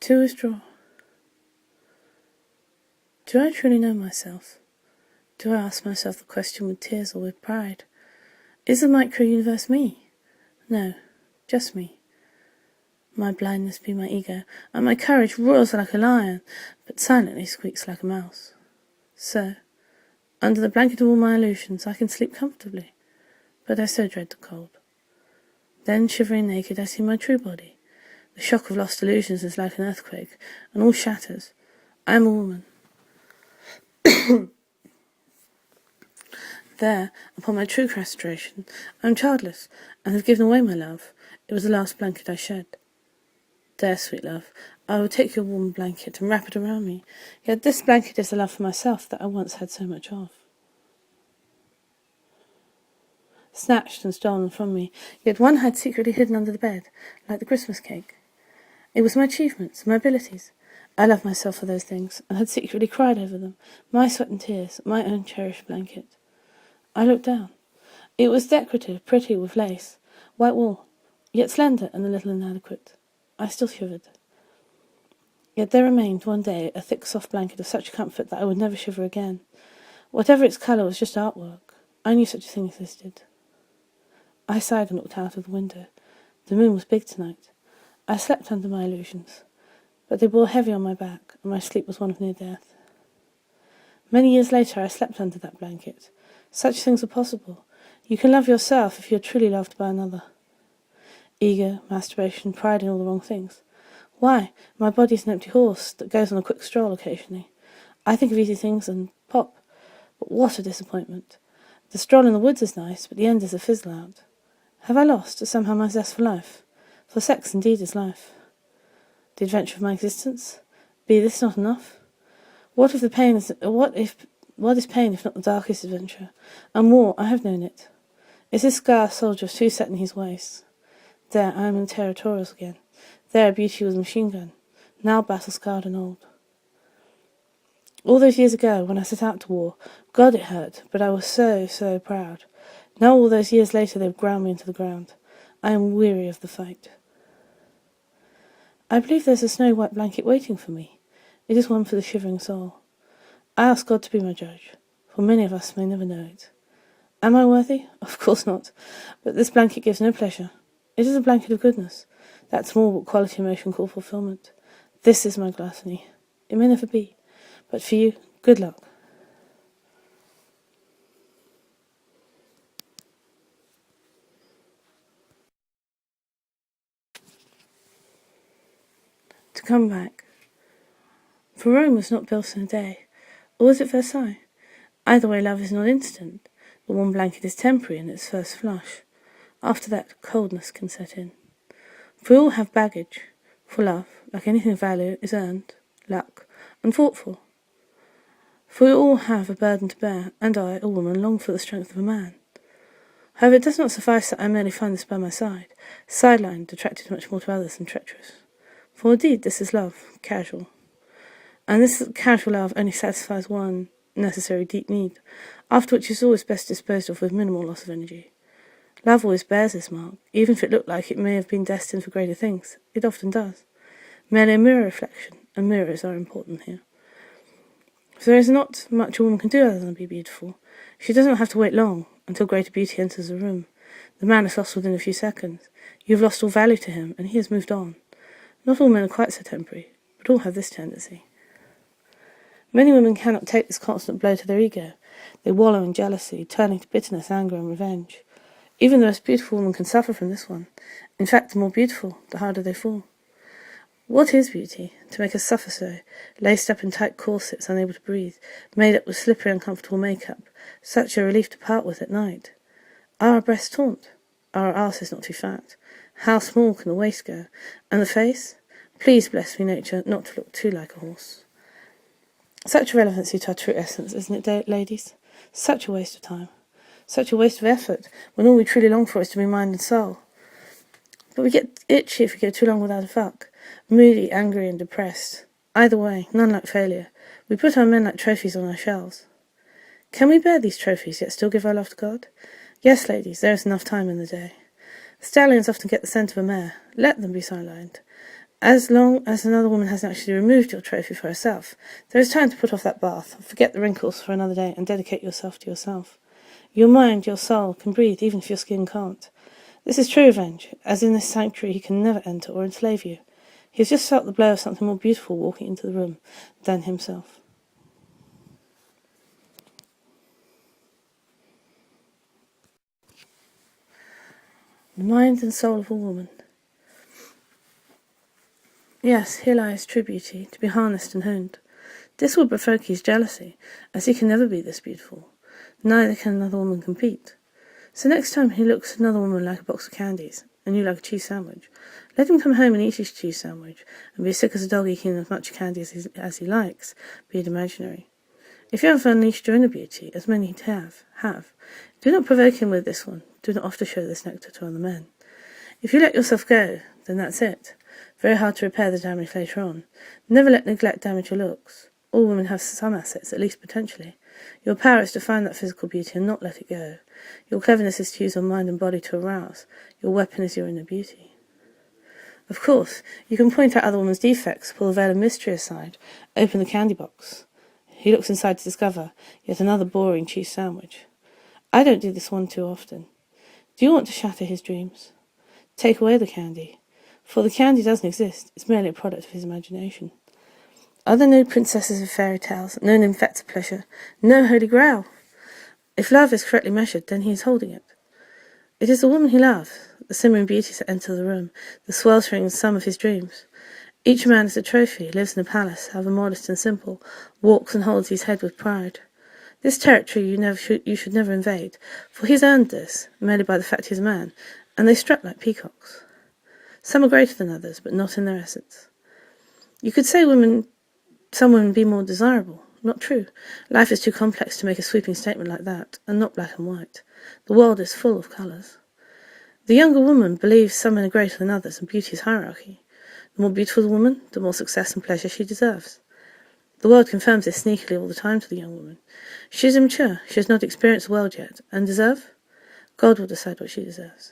To withdraw. Do I truly know myself? Do I ask myself the question with tears or with pride? Is the micro-universe me? No, just me. My blindness be my ego, and my courage roars like a lion, but silently squeaks like a mouse. So, under the blanket of all my illusions, I can sleep comfortably, but I so dread the cold. Then, shivering naked, I see my true body. The shock of lost illusions is like an earthquake, and all shatters. I am a woman. There, upon my true castration, I am childless, and have given away my love. It was the last blanket I shed. There, sweet love, I will take your warm blanket and wrap it around me. Yet this blanket is the love for myself that I once had so much of. Snatched and stolen from me, yet one had secretly hidden under the bed, like the Christmas cake. It was my achievements, my abilities. I loved myself for those things, and had secretly cried over them, my sweat and tears, my own cherished blanket. I looked down. It was decorative, pretty, with lace, white wool, yet slender and a little inadequate. I still shivered. Yet there remained, one day, a thick, soft blanket of such comfort that I would never shiver again. Whatever its colour was just artwork. I knew such a thing existed. I sighed and looked out of the window. The moon was big tonight. I slept under my illusions, but they bore heavy on my back, and my sleep was one of near death. Many years later I slept under that blanket. Such things are possible. You can love yourself if you are truly loved by another. Ego, masturbation, pride in all the wrong things. Why? My body is an empty horse that goes on a quick stroll occasionally. I think of easy things and pop. But what a disappointment. The stroll in the woods is nice, but the end is a fizzle out. Have I lost somehow my zest for life? For sex indeed is life. The adventure of my existence? Be this not enough? What is pain if not the darkest adventure? And war, I have known it. Is this scar soldier too set in his ways? There I am in the territorials again. There beauty was a machine gun, now battle-scarred and old. All those years ago, when I set out to war, God it hurt, but I was so proud. Now all those years later they've ground me into the ground. I am weary of the fight. I believe there's a snow-white blanket waiting for me. It is one for the shivering soul. I ask God to be my judge, for many of us may never know it. Am I worthy? Of course not. But this blanket gives no pleasure. It is a blanket of goodness. That small but quality emotion called fulfillment. This is my gluttony. It may never be. But for you, good luck. To come back. For Rome was not built in a day. Or was it Versailles? Either way, love is not instant. The warm blanket is temporary in its first flush. After that, coldness can set in. For we all have baggage. For love, like anything of value, is earned, luck, and fought for. For we all have a burden to bear, and I, a woman, long for the strength of a man. However, it does not suffice that I merely find this by my side, sidelined, attracted much more to others than treacherous. For indeed, this is love, casual. And this casual love only satisfies one necessary deep need, after which is always best disposed of with minimal loss of energy. Love always bears this mark, even if it looked like it may have been destined for greater things. It often does. Merely a mirror reflection, and mirrors are important here. So there is not much a woman can do other than be beautiful. She does not have to wait long until greater beauty enters the room. The man is lost within a few seconds. You have lost all value to him, and he has moved on. Not all men are quite so temporary, but all have this tendency. Many women cannot take this constant blow to their ego. They wallow in jealousy, turning to bitterness, anger, and revenge. Even the most beautiful woman can suffer from this one. In fact, the more beautiful, the harder they fall. What is beauty? To make us suffer so, laced up in tight corsets, unable to breathe, made up with slippery, uncomfortable makeup, such a relief to part with at night. Are our breasts taunt? Are our asses not too fat? How small can the waist go? And the face? Please bless me, nature, not to look too like a horse. Such a relevancy to our true essence, isn't it, ladies? Such a waste of time. Such a waste of effort, when all we truly long for is to be mind and soul. But we get itchy if we go too long without a fuck. Moody, angry, and depressed. Either way, none like failure. We put our men like trophies on our shelves. Can we bear these trophies, yet still give our love to God? Yes, ladies, there is enough time in the day. The stallions often get the scent of a mare. Let them be sidelined. As long as another woman hasn't actually removed your trophy for herself, there is time to put off that bath, forget the wrinkles for another day, and dedicate yourself to yourself. Your mind, your soul, can breathe even if your skin can't. This is true revenge, as in this sanctuary he can never enter or enslave you. He has just felt the blow of something more beautiful walking into the room than himself. The mind and soul of a woman. Yes, here lies true beauty, to be harnessed and honed. This will provoke his jealousy, as he can never be this beautiful. Neither can another woman compete. So next time he looks at another woman like a box of candies, and you like a cheese sandwich, let him come home and eat his cheese sandwich, and be as sick as a dog eating as much candy as he likes, be it imaginary. If you have unleashed your inner beauty, as many have, do not provoke him with this one. Do not offer to show this nectar to other men. If you let yourself go, then that's it. Very hard to repair the damage later on. Never let neglect damage your looks. All women have some assets, at least potentially. Your power is to find that physical beauty and not let it go. Your cleverness is to use your mind and body to arouse. Your weapon is your inner beauty. Of course, you can point out other women's defects, pull the veil of mystery aside, open the candy box. He looks inside to discover yet another boring cheese sandwich. I don't do this one too often. Do you want to shatter his dreams? Take away the candy. For the candy doesn't exist, it's merely a product of his imagination. Are there no princesses of fairy tales, no nymphets of pleasure, no holy grail? If love is correctly measured, then he is holding it. It is the woman he loves, the simmering beauties that enter the room, the sweltering sum of his dreams. Each man is a trophy, lives in a palace, however modest and simple, walks and holds his head with pride. This territory you should never invade, for he has earned this, merely by the fact he is a man, and they strut like peacocks. Some are greater than others, but not in their essence. You could say some women be more desirable. Not true. Life is too complex to make a sweeping statement like that, and not black and white. The world is full of colours. The younger woman believes some men are greater than others, and beauty is hierarchy. The more beautiful the woman, the more success and pleasure she deserves. The world confirms this sneakily all the time to the young woman. She is immature, she has not experienced the world yet, and deserve? God will decide what she deserves.